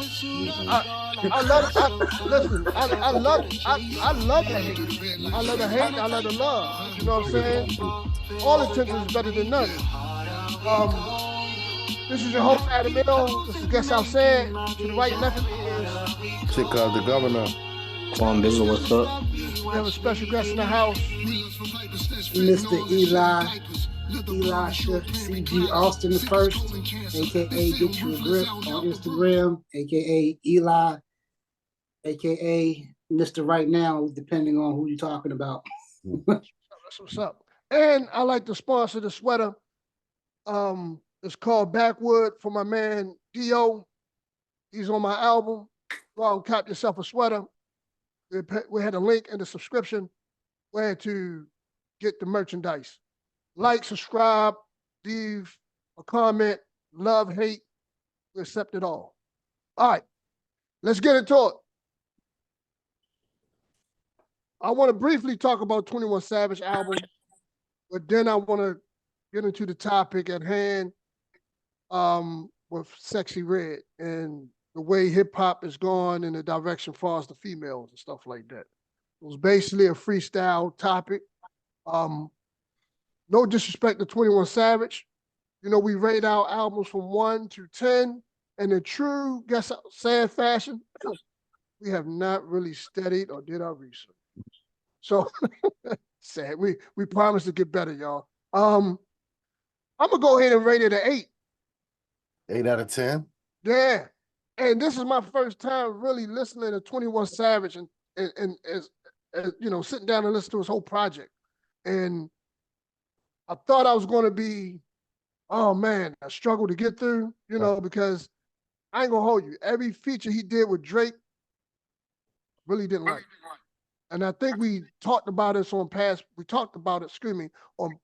I love. Listen, I love. I love the hate. I love the hate. I love the love. You know what I'm saying? All intentions is better than none. Um, this is your host Adam Mill. This is Guess I've Said. To the right, left of me is Chick the governor. Quan Bizzle, what's up? we have a special guest in the house. Mr. Elisha C.G. Austin the first, aka Get You a Grip on Instagram, aka Eli, aka Mr. Right Now, depending on who you're talking about. That's what's up. And I like to sponsor the sweater. It's called Backwood for my man Dio. He's on my album. Go out and cop yourself a sweater. We had a link in the subscription where to get the merchandise. Like, subscribe, leave a comment, love, hate, we accept it all. All right, let's get into it. I want to briefly talk about 21 Savage album, but then I want to get into the topic at hand with Sexy Red and the way hip hop is going in the direction far as the females and stuff like that. It was basically a freestyle topic. No disrespect to 21 Savage. You know, we rate our albums from 1 to 10. And in true, guess sad fashion, we have not really studied or did our research. So sad. We promise to get better, y'all. I'm gonna go ahead and rate it an 8. 8 out of 10? Yeah. And this is my first time really listening to 21 Savage and as you know, sitting down and listening to his whole project. And I thought I was going to be, oh man, I struggled to get through, you know, because I ain't gonna hold you. Every feature he did with Drake, really didn't like. And I think we talked about this on past, on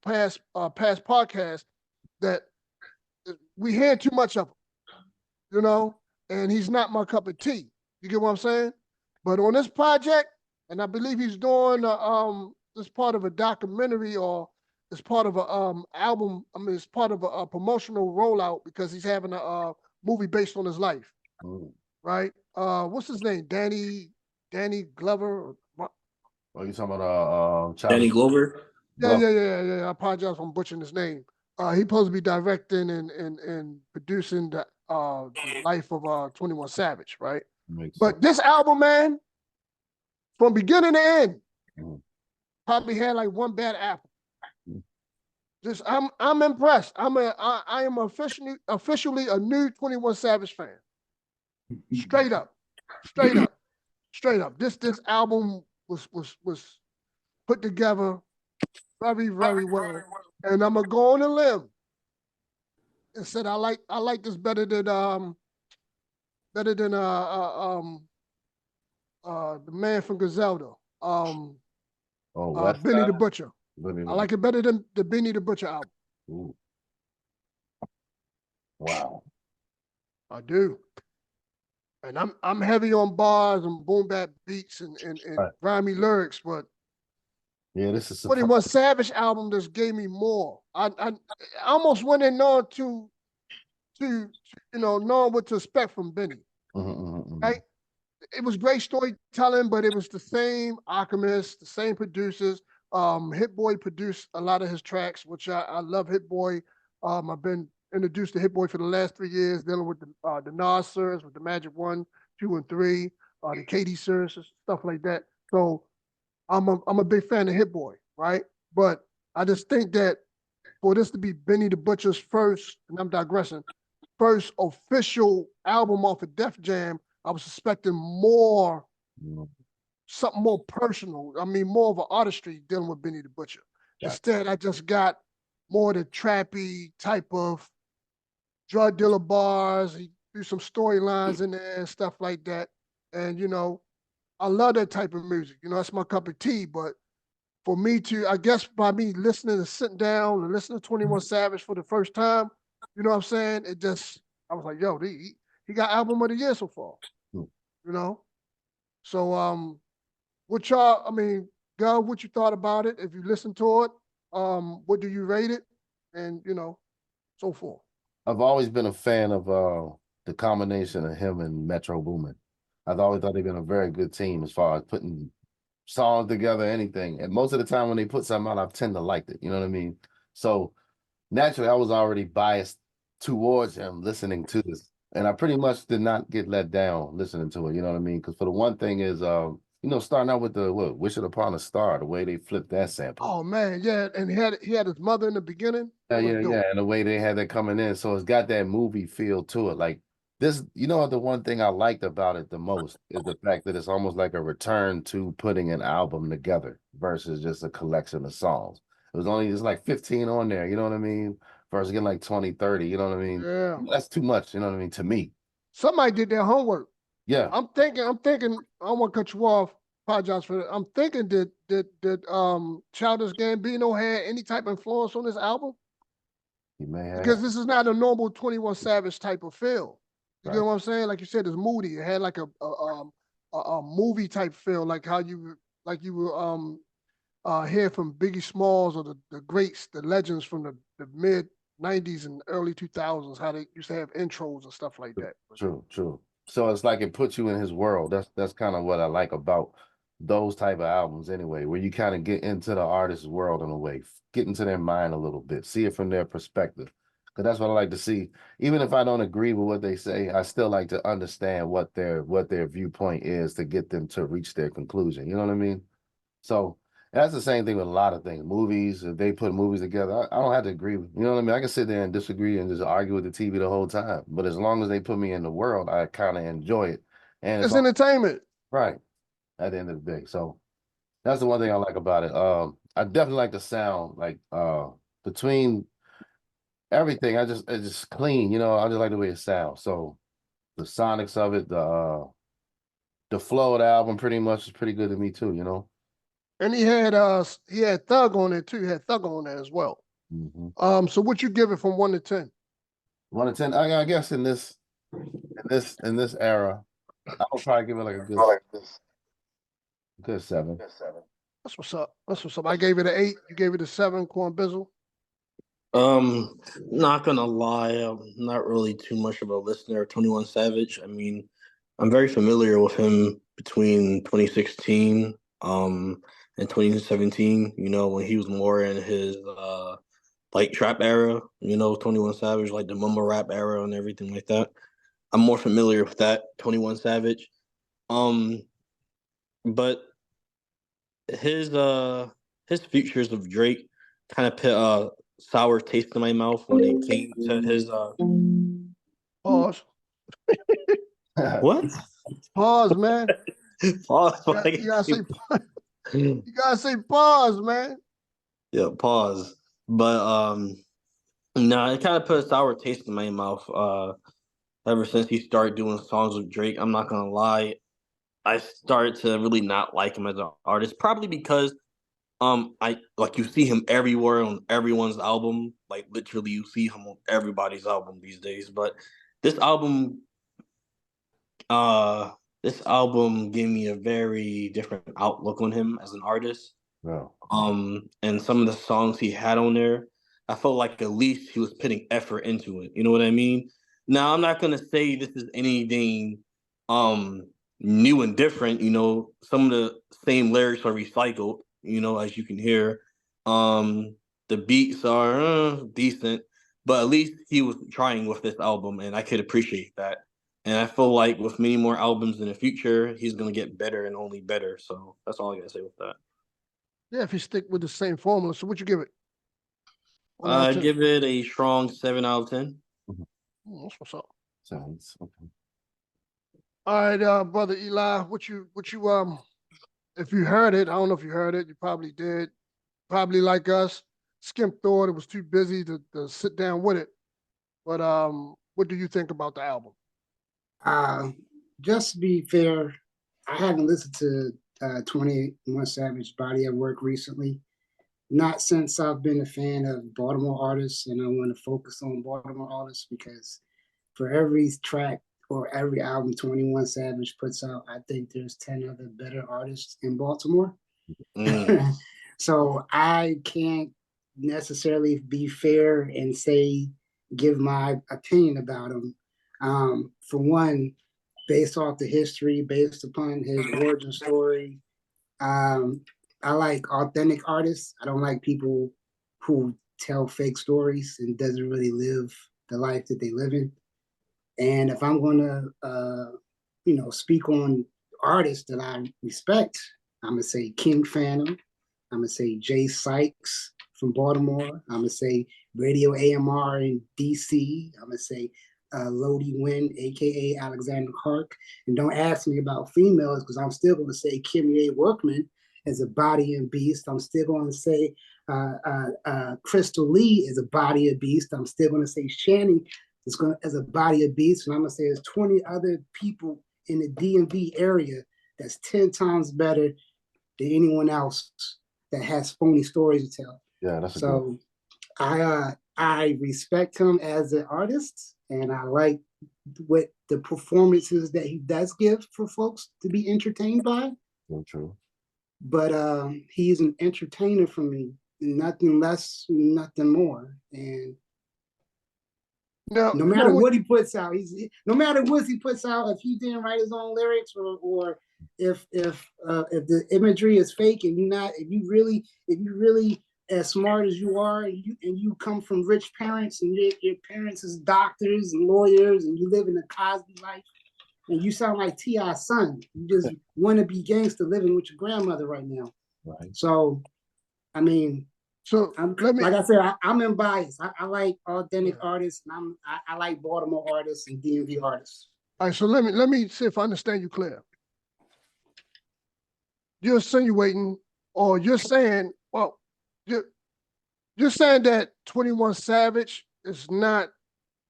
past podcasts that we had too much of him, you know, and he's not my cup of tea. You get what I'm saying? But on this project, and I believe he's doing this part of a documentary or it's part of a album. I mean, it's part of a promotional rollout because he's having a movie based on his life, right? What's his name? Danny Glover. Oh, you talking about Danny Glover? Yeah. I apologize for butchering his name. He's supposed to be directing and producing the life of 21 Savage, right? But this album, man, from beginning to end, probably had like one bad apple. Just I'm impressed. I am officially a new 21 Savage fan. Straight up. This album was put together very, very well. And I'm gonna go on a limb and said I like this better than the man from Griselda. Benny the Butcher. I like it better than the Benny the Butcher album. Ooh. Wow. I do. And I'm heavy on bars and boom bap beats and grimy lyrics, but yeah, this is 21 Savage album just gave me more. I almost went in on to you know, knowing what to expect from Benny. Right? It was great storytelling, but it was the same Alchemist, the same producers. Hit Boy produced a lot of his tracks, which I love Hit Boy. I've been introduced to Hit Boy for the last 3 years, dealing with the Nas Sirs, with the Magic 1, 2, and 3, the KD Sirs, stuff like that. So I'm a big fan of Hit Boy, right? But I just think that for this to be Benny the Butcher's first, and I'm digressing, first official album off of Def Jam, I was expecting more, something more personal. I mean, more of an artistry dealing with Benny the Butcher. Yeah. Instead, I just got more of the trappy type of drug dealer bars. He threw some storylines in there and stuff like that. And, you know, I love that type of music. You know, that's my cup of tea. But for me to, I guess by me listening and sitting down and listening to 21 Savage for the first time, you know what I'm saying? It just, I was like, yo, he got album of the year so far. You know? So what y'all, I mean, Gov, what you thought about it? If you listened to it, what do you rate it? And, you know, so forth. I've always been a fan of the combination of him and Metro Boomin. I've always thought they've been a very good team as far as putting songs together, anything. And most of the time when they put something out, I tend to like it. You know what I mean? So naturally, I was already biased towards him listening to this. And I pretty much did not get let down listening to it. You know what I mean? Because for the one thing is, starting out with the "Wish It Upon a Star," the way they flipped that sample. Oh man, yeah, and he had his mother in the beginning. Yeah, and the way they had that coming in, so it's got that movie feel to it. Like this, the one thing I liked about it the most is the fact that it's almost like a return to putting an album together versus just a collection of songs. It's like 15 on there, you know what I mean? Versus getting like 20, 30, you know what I mean? Yeah, that's too much, you know what I mean, to me. Somebody did their homework. Yeah. I'm thinking, I don't want to cut you off. Apologize for that. I'm thinking did Childish Gambino had any type of influence on this album? He may have. Because this is not a normal 21 Savage type of feel. You Right. get what I'm saying? Like you said, it's moody. It had like a movie type feel, like how you hear from Biggie Smalls or the greats, the legends from the mid 90s and early 2000s, how they used to have intros and stuff like that. True. So it's like it puts you in his world. That's kind of what I like about those type of albums anyway, where you kind of get into the artist's world in a way, get into their mind a little bit, see it from their perspective. Because that's what I like to see. Even if I don't agree with what they say, I still like to understand what their viewpoint is to get them to reach their conclusion. You know what I mean? So that's the same thing with a lot of things. Movies, if they put movies together, I don't have to agree with, you know what I mean? I can sit there and disagree and just argue with the TV the whole time. But as long as they put me in the world, I kind of enjoy it. And It's entertainment. Right. At the end of the day. So that's the one thing I like about it. I definitely like the sound, like between everything, it's just clean, I just like the way it sounds. So the sonics of it, the flow of the album pretty much is pretty good to me too, And he had Thug on it too. He had Thug on there as well. Mm-hmm. So what you give it from 1 to 10? 1 to 10. I guess in this era, I would probably give it like a good 7. That's what's up. I gave it an 8. You gave it a 7, Quan Bizzle. Not gonna lie, I'm not really too much of a listener of 21 Savage. I mean, I'm very familiar with him between 2016 and 2017, when he was more in his like trap era, 21 Savage, like the mumble rap era and everything like that. I'm more familiar with that 21 Savage. But his features of Drake kind of put sour taste in my mouth when it came to his Pause. What? Pause, man. Pause. You gotta say pause, man. Yeah, pause. But no, it kind of put a sour taste in my mouth. Ever since he started doing songs with Drake, I'm not gonna lie, I started to really not like him as an artist. Probably because you see him everywhere on everyone's album. Like literally, you see him on everybody's album these days. But this album gave me a very different outlook on him as an artist. Wow. And some of the songs he had on there, I felt like at least he was putting effort into it. You know what I mean? Now I'm not gonna say this is anything new and different. Some of the same lyrics are recycled, as you can hear. The beats are decent, but at least he was trying with this album, and I could appreciate that. And I feel like with many more albums in the future, he's gonna get better and only better. So that's all I gotta say with that. Yeah, if you stick with the same formula. So what you give it? I give it a strong 7 out of 10. That's what's up. Sounds okay. All right, brother Eli, what you if you heard it, I don't know if you heard it, you probably did. Probably like us, skimmed through it. It was too busy to sit down with it. But what do you think about the album? Just to be fair, I haven't listened to 21 Savage body of work recently. Not since I've been a fan of Baltimore artists, and I want to focus on Baltimore artists because for every track or every album 21 Savage puts out, I think there's 10 other better artists in Baltimore. So I can't necessarily be fair and give my opinion about him. For one, based off the history, based upon his origin story. I like authentic artists. I don't like people who tell fake stories and doesn't really live the life that they live in. And if I'm gonna, speak on artists that I respect, I'm gonna say King Phantom. I'm gonna say Jay Sykes from Baltimore. I'm gonna say Radio AMR in DC. I'm gonna say Lodi Wynn, aka Alexander Clark. And don't ask me about females because I'm still gonna say Kimmy A. Workman as a body and beast. I'm still gonna say Crystal Lee is a body of beast. I'm still gonna say Shanny is going as a body of beast. And I'm gonna say there's 20 other people in the DMV area that's 10 times better than anyone else that has phony stories to tell. Yeah, that's so I respect him as an artist, and I like what the performances that he does give for folks to be entertained by. So true. But he's an entertainer for me, nothing less, nothing more. And no matter what he puts out, no matter what he puts out, if he didn't write his own lyrics or if the imagery is fake and if you really as smart as you are and you come from rich parents and your parents is doctors and lawyers and you live in a Cosby life and you sound like T.I.'s son, you just want to be gangster living with your grandmother right now. Right. So, I mean, like I said, I'm unbiased. I like authentic artists, and I like Baltimore artists and DMV artists. All right, so let me see if I understand you clear. You're insinuating, or you're saying, well, you're saying that 21 Savage is not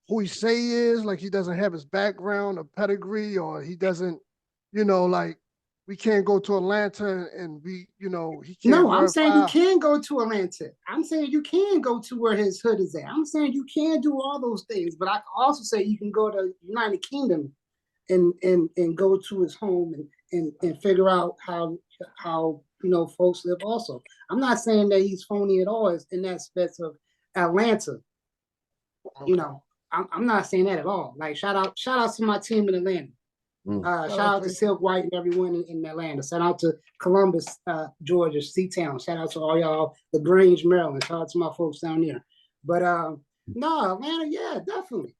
who he say he is, like he doesn't have his background or pedigree, or he doesn't, like we can't go to Atlanta and he can't. No, I'm saying you can go to Atlanta. I'm saying you can go to where his hood is at. I'm saying you can do all those things, but I can also say you can go to United Kingdom and go to his home and figure out how folks live also. I'm not saying that he's phony at all in that aspect of Atlanta. Okay. I'm not saying that at all. Like shout out to my team in Atlanta. Shout out to Silk White and everyone in Atlanta. Shout out to Columbus, Georgia, C-Town. Shout out to all y'all, LaGrange, Maryland. Shout out to my folks down there. But no, Atlanta, yeah, definitely.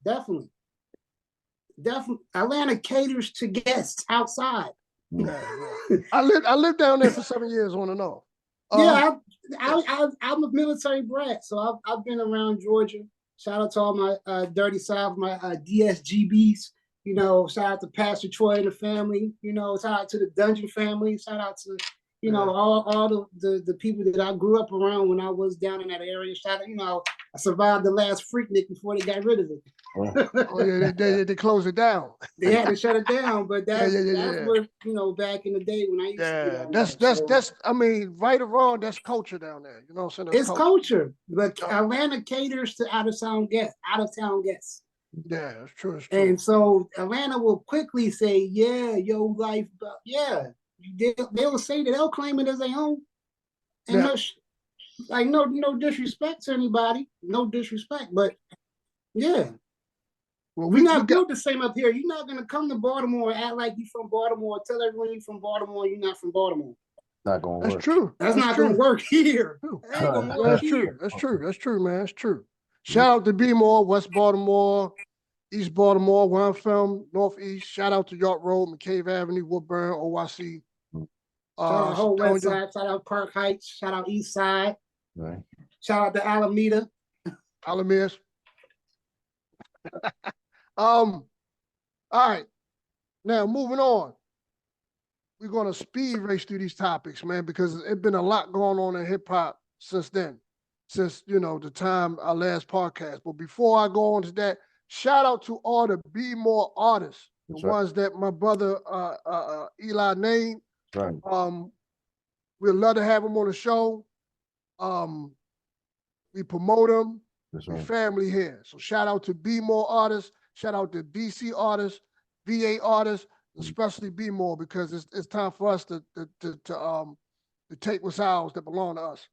Atlanta caters to guests outside. I lived down there for 7 years on and off. Yeah, I'm a military brat, so I've been around Georgia. Shout out to all my Dirty South, my DSGBs. Shout out to Pastor Troy and the family. Shout out to the Dungeon family. Shout out to all the people that I grew up around when I was down in that area. Shout out, I survived the last Freaknik before they got rid of it. They closed it down. They had to shut it down, but that's what back in the day when I used to be that's I mean, right or wrong, that's culture down there. What I'm saying? It's culture, but Atlanta caters to out of town guests. Yeah, that's true. And so Atlanta will quickly say, yeah, yo, life, yeah. They'll say that they'll claim it as their own. And no disrespect to anybody. No disrespect, but yeah. Well, we're not built the same up here. You're not going to come to Baltimore and act like you're from Baltimore, tell everyone you're from Baltimore, you're not from Baltimore. Not going to work. That's true. That's not going to work here. That's true, man. That's true. Shout out to B-More, West Baltimore, East Baltimore, where I'm from, Northeast. Shout out to York Road, McCave Avenue, Woodburn, OYC. Shout out whole West Side. Shout out Park Heights. Shout out East Side. Right. Shout out to Alameda. Alamedas. All right. Now moving on. We're going to speed race through these topics, man, because it's been a lot going on in hip hop since then. Since, the time our last podcast. But before I go on to that, shout out to all the B-More artists, the ones that my brother Eli named. Right. We'd love to have them on the show. We promote them. We family here. So shout out to B-More artists. Shout out to BC artists, VA artists, especially B-More, because it's time for us to take what's ours that belong to us.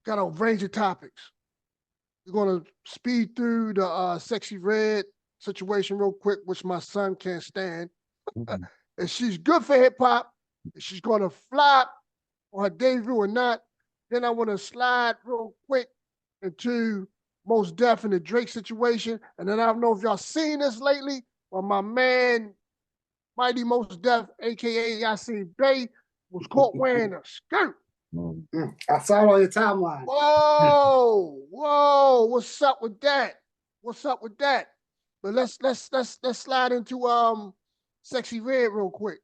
Got a range of topics. We're gonna speed through the Sexy Red situation real quick, which my son can't stand. Mhm. And she's good for hip hop. She's gonna flop on her debut or not. Then I want to slide real quick into Most Def and the Drake situation. And then I don't know if y'all seen this lately, but my man, Mighty Most Def, aka Yasin Bey, was caught wearing a skirt. Mm. I saw it on your timeline. Whoa, what's up with that? What's up with that? But let's slide into Sexy Red real quick.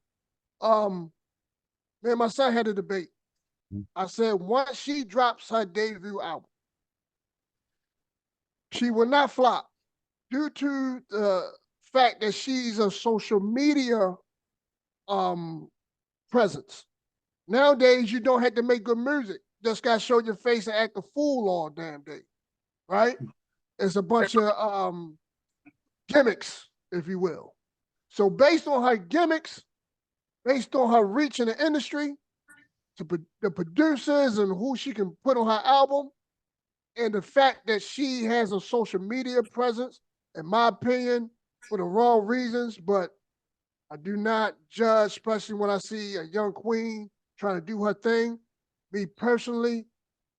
Me and my son had a debate. I said once she drops her debut album, she will not flop due to the fact that she's a social media presence. Nowadays, you don't have to make good music. Just got to show your face and act a fool all damn day, right? It's a bunch of gimmicks, if you will. So based on her gimmicks, based on her reach in the industry, the producers and who she can put on her album, and the fact that she has a social media presence, in my opinion, for the wrong reasons, but I do not judge, especially when I see a young queen trying to do her thing. Me personally,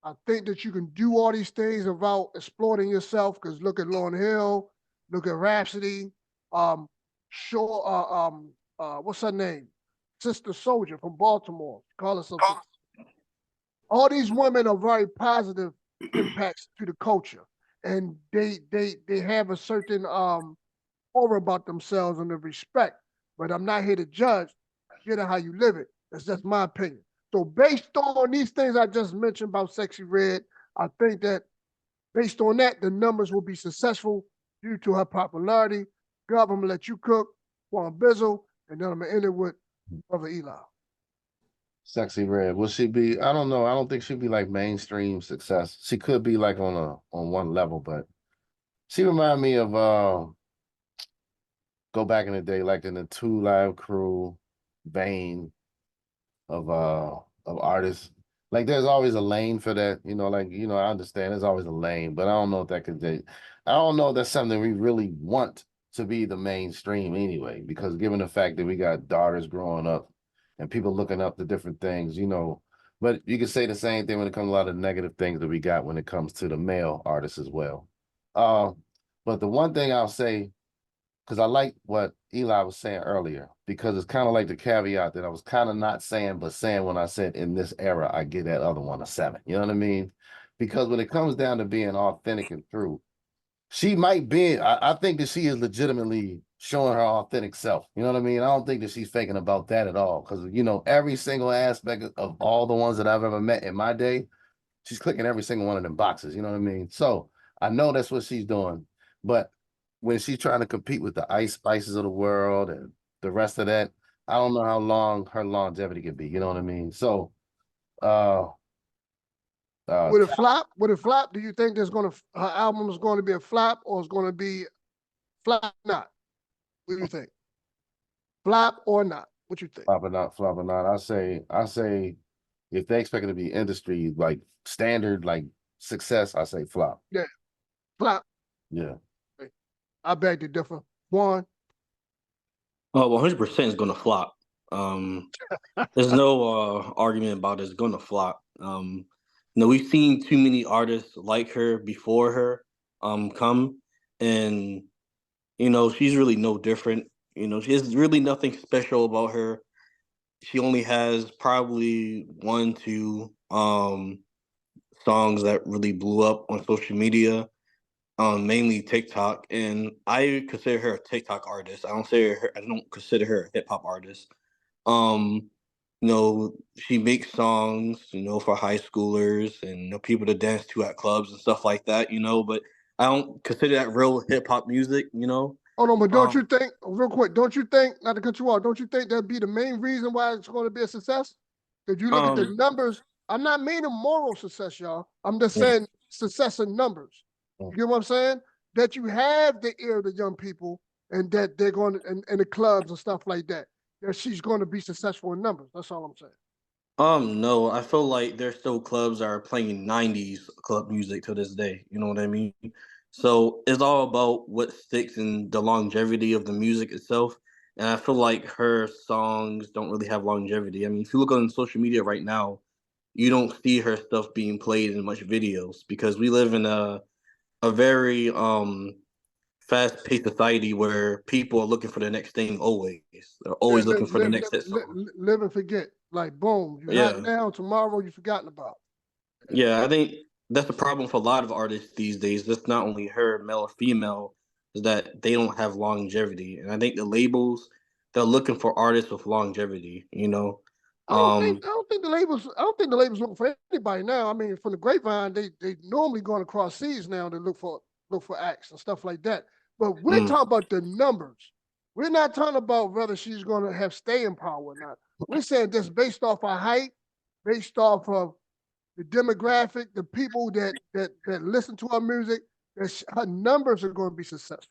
I think that you can do all these things without exploiting yourself, because look at Lauryn Hill, look at Rhapsody, what's her name? Sister Soldier from Baltimore. Call her something. All these women are very positive impacts to the culture, and they have a certain aura about themselves and the respect. But I'm not here to judge. Get it how you live it. That's just my opinion. So based on these things I just mentioned about Sexy Red, I think that based on that, the numbers will be successful due to her popularity. Gov, I'm gonna let you cook, Juan Bizzle, and then I'm gonna end it with Brother Eli. Sexy Red. Will she be? I don't know. I don't think she'd be like mainstream success. She could be like on one level, but she remind me of go back in the day, like in the 2 Live Crew vein of artists. Like there's always a lane for that, like, I understand there's always a lane, but I don't know if that could be, I don't know if that's something we really want to be the mainstream anyway, because given the fact that we got daughters growing up and people looking up to different things, but you could say the same thing when it comes to a lot of negative things that we got when it comes to the male artists as well. But the one thing I'll say, because I like what Eli was saying earlier, because it's kind of like the caveat that I was kind of not saying, but saying when I said in this era, I give that other one a 7. You know what I mean? Because when it comes down to being authentic and true, she might be, I think that she is legitimately showing her authentic self. You know what I mean? I don't think that she's faking about that at all. Because, every single aspect of all the ones that I've ever met in my day, she's clicking every single one of them boxes. You know what I mean? So I know that's what she's doing. But when she's trying to compete with the Ice Spices of the world and the rest of that, I don't know how long her longevity could be. You know what I mean? So, Would it flop? Would it flop? Do you think her album is going to be a flop, or it's going to be flop or not? What do you think? Flop or not? What you think? Flop or not. I say if they expect it to be industry like standard, like success, I say flop. Yeah. Flop. Yeah. I beg to differ. Juan. 100% is going to flop. There's no argument about it's going to flop. We've seen too many artists like her before her come, and she's really no different. There's really nothing special about her. She only has probably 1, 2 songs that really blew up on social media, mainly TikTok, and I consider her a TikTok artist. I don't consider her a hip hop artist. She makes songs, for high schoolers and people to dance to at clubs and stuff like that, but I don't consider that real hip hop music, Hold on, but don't you think, real quick, not to cut you off, don't you think that'd be the main reason why it's going to be a success? If you look at the numbers, I'm not meaning moral success, y'all. I'm just saying success in numbers. You get what I'm saying? That you have the ear of the young people, and that they're going to, and the clubs and stuff like that. That she's going to be successful in numbers. That's all I'm saying. No, I feel like there's still clubs that are playing 90s club music to this day. You know what I mean? So it's all about what sticks and the longevity of the music itself. And I feel like her songs don't really have longevity. I mean, if you look on social media right now, you don't see her stuff being played in much videos because we live in a very fast paced society where people are looking for the next thing always. They're always looking for the next hit song. Live and forget. Like boom, you Yeah. hot now, tomorrow you forgotten about. Yeah, I think that's the problem for a lot of artists these days. That's not only her, male or female, is that they don't have longevity. And I think the labels, they're looking for artists with longevity, you know. I don't think the labels looking for anybody now. I mean, from the grapevine, they normally going across seas now to look for acts and stuff like that. But we're talking about the numbers. We're not talking about whether she's going to have staying power or not. We're saying just based off her height, based off of the demographic, the people that listen to her music, that her numbers are going to be successful.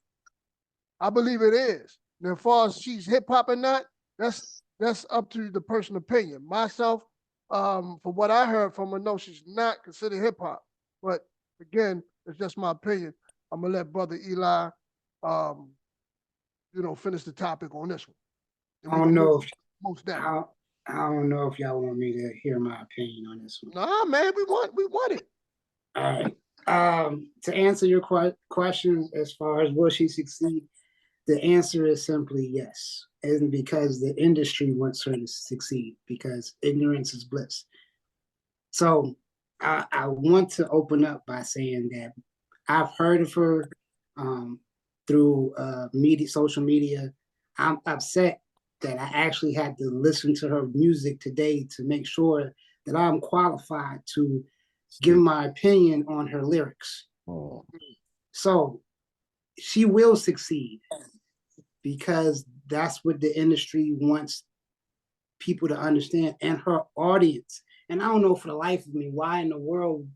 I believe it is. And as far as she's hip hop or not, that's up to the personal opinion. Myself, from what I heard from her, no, she's not considered hip hop. But again, it's just my opinion. I'm gonna let Brother Eli, finish the topic on this one. I don't know if most definitely. I don't know if y'all want me to hear my opinion on this one. Nah, man, we want it. All right. To answer your question, as far as will she succeed, the answer is simply yes. And because the industry wants her to succeed, because ignorance is bliss. So I want to open up by saying that I've heard of her through social media. I'm upset that I actually had to listen to her music today to make sure that I'm qualified to give my opinion on her lyrics. Oh. So she will succeed because that's what the industry wants people to understand, and her audience. And I don't know for the life of me why in the world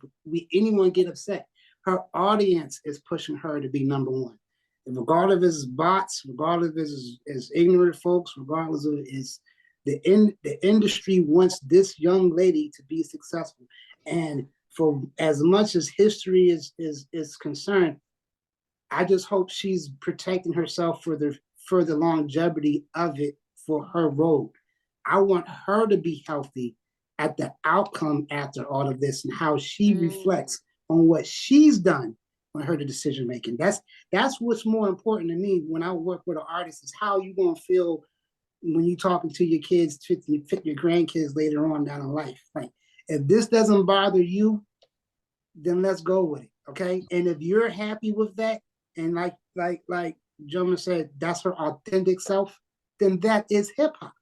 anyone get upset. Her audience is pushing her to be number one. And regardless if it's bots, regardless if it's ignorant folks, regardless of it's the industry wants this young lady to be successful. And for as much as history is concerned, I just hope she's protecting herself for the longevity of it for her road. I want her to be healthy at the outcome after all of this and how she reflects on what she's done on her decision making. That's what's more important to me when I work with an artist is how you gonna feel when you talking to your kids, fit your grandkids later on down in life. Like if this doesn't bother you, then let's go with it. Okay. And if you're happy with that, and like Joman said, that's her authentic self, then that is hip hop.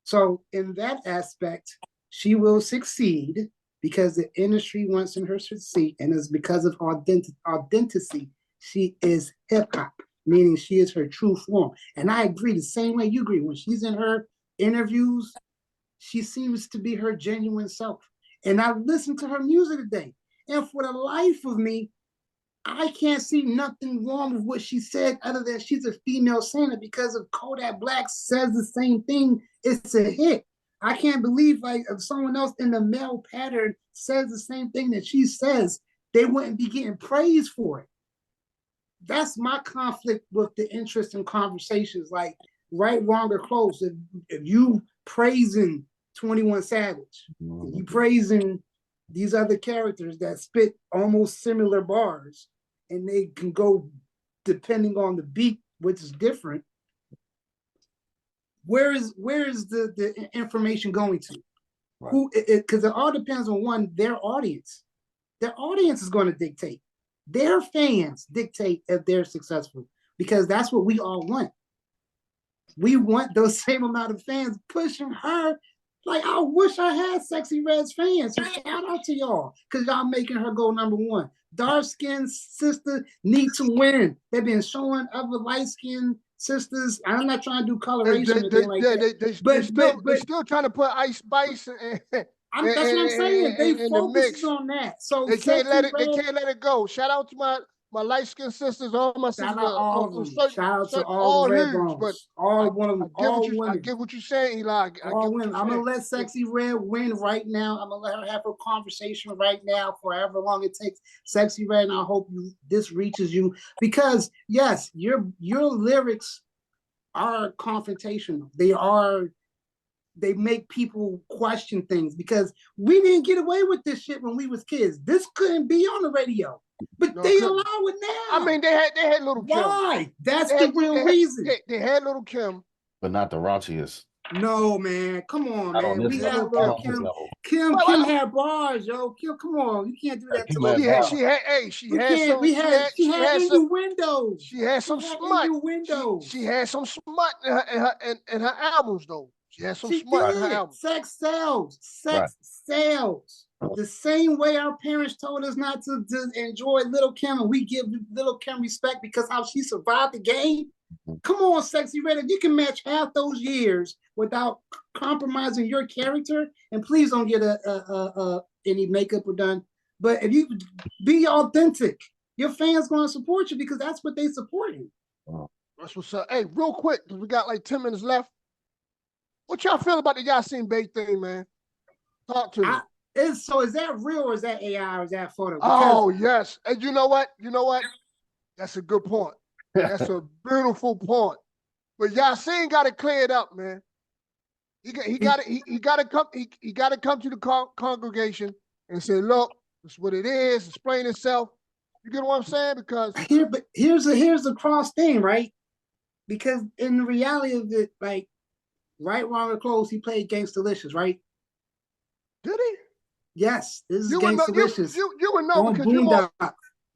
So in that aspect, she will succeed because the industry wants her to succeed, and it's because of authenticity. She is hip hop, meaning she is her true form. And I agree the same way you agree. When she's in her interviews, she seems to be her genuine self. And I listened to her music today, and for the life of me, I can't see nothing wrong with what she said other than she's a female singer, because if Kodak Black says the same thing, it's a hit. I can't believe like if someone else in the male pattern says the same thing that she says, they wouldn't be getting praise for it. That's my conflict with the interest in conversations like right, wrong, or close. If you praising 21 Savage, if you praising these other characters that spit almost similar bars, and they can go depending on the beat, which is different. Where is the information going to? Right. Who? Because it all depends on their audience. Their audience is going to dictate. Their fans dictate if they're successful, because that's what we all want. We want those same amount of fans pushing her. Like, I wish I had Sexy Red's fans. So shout out to y'all, because y'all making her go number one. Dark-skinned sister need to win. They've been showing other light-skinned sisters. I'm not trying to do coloration. They're still trying to put Ice Spice that's what I'm saying. They focus on that. So they can't let it go. Shout out to my light skinned sisters, all my sisters Shout out all of on them. certain, Shout out to certain all the red huge, but bones. All one of I them, get all what you I women. get what you're saying, Eli. I get All what women. you're I'm gonna saying. let Sexy Red win right now. I'm gonna let her have her conversation right now for however long it takes. Sexy Red, and I hope this reaches you, because yes, your lyrics are confrontational. They make people question things, because we didn't get away with this shit when we was kids. This couldn't be on the radio, but No, they couldn't. allow it now. I mean, they had Little Kim. Why? That's They the had- real they had- reason. They had Little Kim. But not the raunchiest. No, man, come on, Not on man. this We level. had Not Lil on this Kim. level. Kim had bars, yo. Kim, come on, you can't do that to Kim Lil had She had, bars. she had, hey, she We had can't. some, We had. She had some, innuendos. she had some smut. Innuendos. She had some smut in her albums, though. She had some She smut in her did. albums. Sex sells. Sex sells. The same way our parents told us not to enjoy Little Kim, and we give Little Kim respect because how she survived the game. Come on, Sexy Red. If you can match half those years without compromising your character, and please don't get any makeup done. But if you be authentic, your fans gonna support you because that's what they supporting. That's what's up. Hey, real quick, because we got like 10 minutes left. What y'all feel about the Yasin Bey thing, man? Talk to me. Is that real, or is that AI, or is that photo? Oh, yes. And you know what? That's a good point. That's a beautiful point. But Yasin got to clear it up, man. He got to come to the congregation and say, look, this is what it is. Explain itself. You get what I'm saying? Because here's the cross thing, right? Because in the reality of it, like Right, Wrong, or Close, he played Gangstalicious, right? Did he? Yes, this is Gangstalicious. You would know on because Boondock.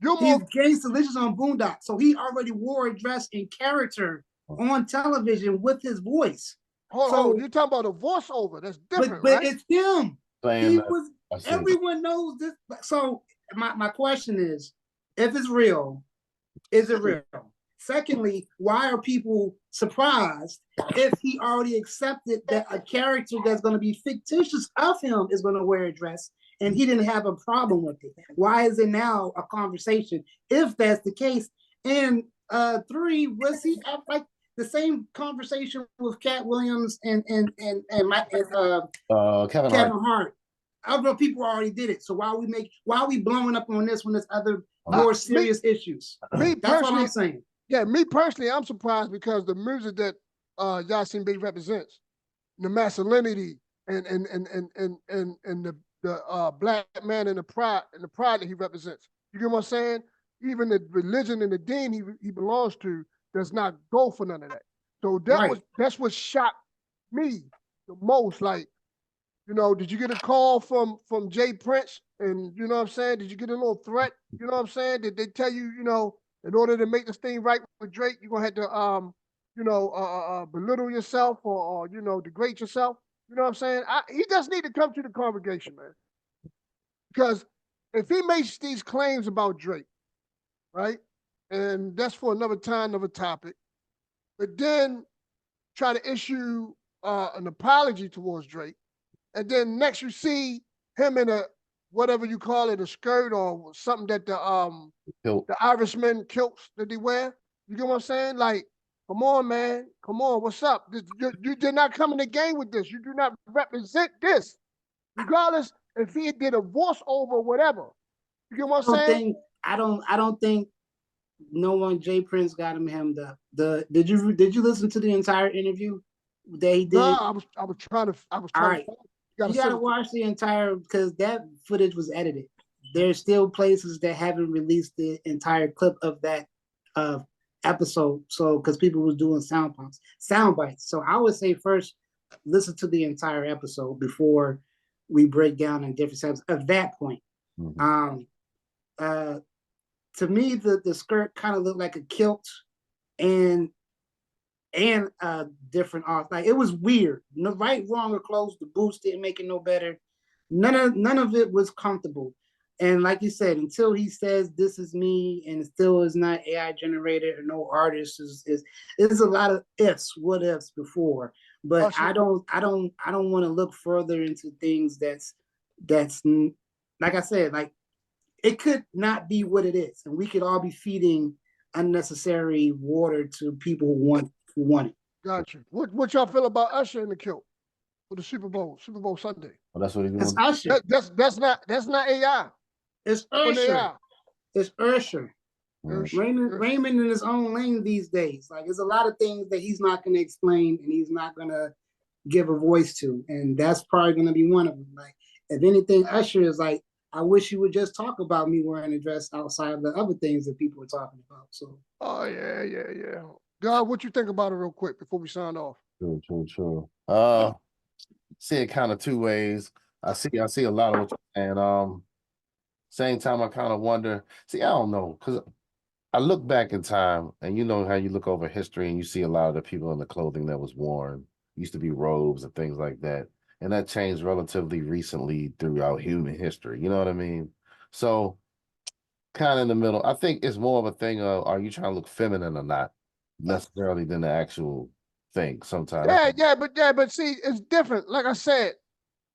He's He's Gangstalicious on Boondock, so he already wore a dress in character on television with his voice. Hold on, you're talking about a voiceover. That's different, but right? it's him. He was. Everyone knows this. So my question is, if it's real, is it real? Secondly, why are people surprised if he already accepted that a character that's going to be fictitious of him is going to wear a dress and he didn't have a problem with it? Why is it now a conversation if that's the case? And three, was he like the same conversation with Cat Williams and Kevin Hart? Other people already did it. So why are we blowing up on this when there's other more serious issues? That's what I'm saying. Yeah, me personally, I'm surprised because the music that Yasin Bey represents, the masculinity and the black man and the pride that he represents. You get what I'm saying? Even the religion and the deen he belongs to does not go for none of that. So that's what shocked me the most. Like, you know, did you get a call from Jay Prince? And you know what I'm saying? Did you get a little threat? You know what I'm saying? Did they tell you, you know, in order to make this thing right with Drake, you're gonna have to belittle yourself or you know, degrade yourself? You know what I'm saying? He does need to come to the congregation, man. Because if he makes these claims about Drake, right? And that's for another time, another topic. But then try to issue an apology towards Drake. And then next you see him in a whatever you call it, a skirt or something that the Irishman kilts that they wear. You get what I'm saying? Like, come on, man. Come on, what's up? You did not come in the game with this. You do not represent this. Regardless if he did a voiceover or whatever. You get what I'm saying? I don't think no one Jay Prince got him hemmed up. Did you listen to the entire interview that he did? No, I was trying to. All right. You gotta watch the entire, because that footage was edited. There's still places that haven't released the entire clip of that episode. So because people was doing sound bites. So I would say first listen to the entire episode before we break down in different steps at that point. Mm-hmm. To me, the skirt kind of looked like a kilt and different art. Like, it was weird. No, Right, Wrong, or Close, the boots didn't make it no better. None of it was comfortable. And like you said, until he says this is me and it still is not AI generated or no artist is a lot of what ifs before. But I don't want to look further into things that's like I said, like it could not be what it is, and we could all be feeding unnecessary water to people who want it. Gotcha. What y'all feel about Usher in the kilt for the Super Bowl Sunday? Well, that's what he's It's doing. Usher. That's not AI. It's When they Usher. are. It's Usher. Usher. Raymond in his own lane these days. Like, there's a lot of things that he's not going to explain and he's not going to give a voice to, and that's probably going to be one of them. Like, if anything, Usher is like, I wish you would just talk about me wearing a dress outside of the other things that people are talking about. So, Oh yeah. God, what you think about it real quick before we sign off? True. See it kind of two ways. I see a lot of what you're saying. Same time, I kind of wonder. See, I don't know, because I look back in time, and you know how you look over history and you see a lot of the people in the clothing that was worn used to be robes and things like that. And that changed relatively recently throughout human history. You know what I mean? So kind of in the middle. I think it's more of a thing of, are you trying to look feminine or not necessarily than the actual thing sometimes. But see, it's different. Like I said,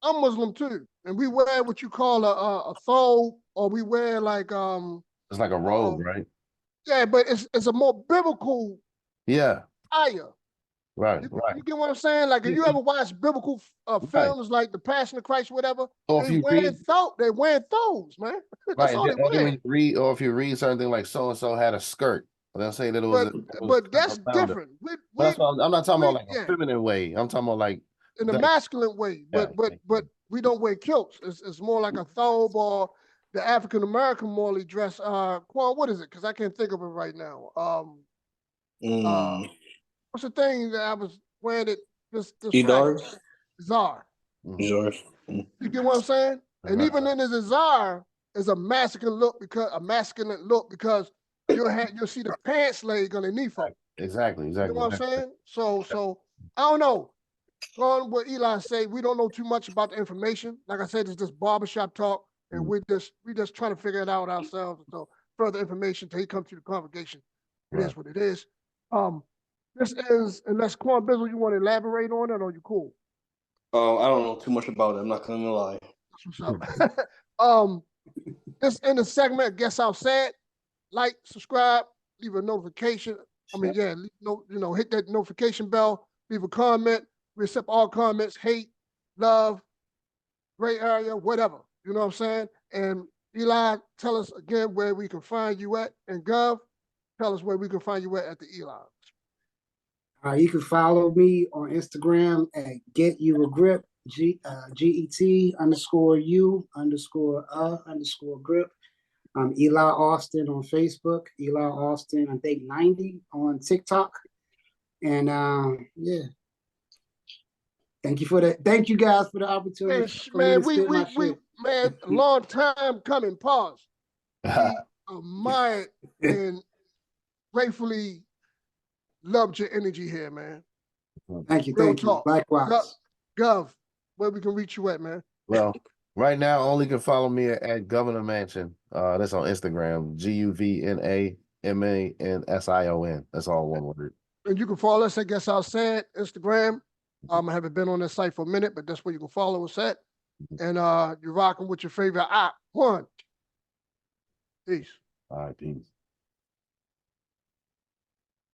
I'm Muslim too. And we wear what you call a thobe, or we wear like it's like a robe, right? Yeah, but it's a more biblical attire. Right. You get what I'm saying? Like, if you ever watch biblical films like The Passion of Christ, whatever, or they wear thobes, man. That's all they wear. When you read, or if you read something like so and so had a skirt, they'll say that it was. But that's different. I'm not talking about like a feminine way. I'm talking about like in a masculine way. But we don't wear kilts. It's more like a thobe, or the African American morally dress. Quan, what is it? Because I can't think of it right now. What's the thing that I was wearing it this Izar. Izar. Izar. You get what I'm saying? And even in his Izar is a masculine look because you'll see the pants leg underneath it. Exactly. You know what I'm saying? So I don't know. Going what Eli say, we don't know too much about the information. Like I said, it's just barbershop talk, and we just trying to figure it out ourselves. So further information till he comes to the congregation. It is what it is. This is, unless Quan Bizzle, you want to elaborate on it, or you cool? I don't know too much about it. I'm not gonna lie. That's what's up. This in the segment, Guess How Sad. Like, subscribe, leave a notification. Hit that notification bell, leave a comment. We accept all comments, hate, love, gray area, whatever. You know what I'm saying? And Eli, tell us again where we can find you at. And Gov, tell us where we can find you at the Eli. You can follow me on Instagram at Get You a Grip, GET_U_grip. Eli Austin on Facebook, Eli Austin, I think 90 on TikTok. And thank you guys for the opportunity. Man, man, a long time coming. Pause. We admired and gratefully loved your energy here, man. Thank you. Likewise. Gov, where we can reach you at, man? Well, right now, only can follow me at Governor Mansion. That's on Instagram, GUVNAMANSION. That's all one word. And you can follow us at Guess How Sad Instagram. I haven't been on this site for a minute, but that's where you can follow us at. And you're rocking with your favorite One. Peace. All right, peace.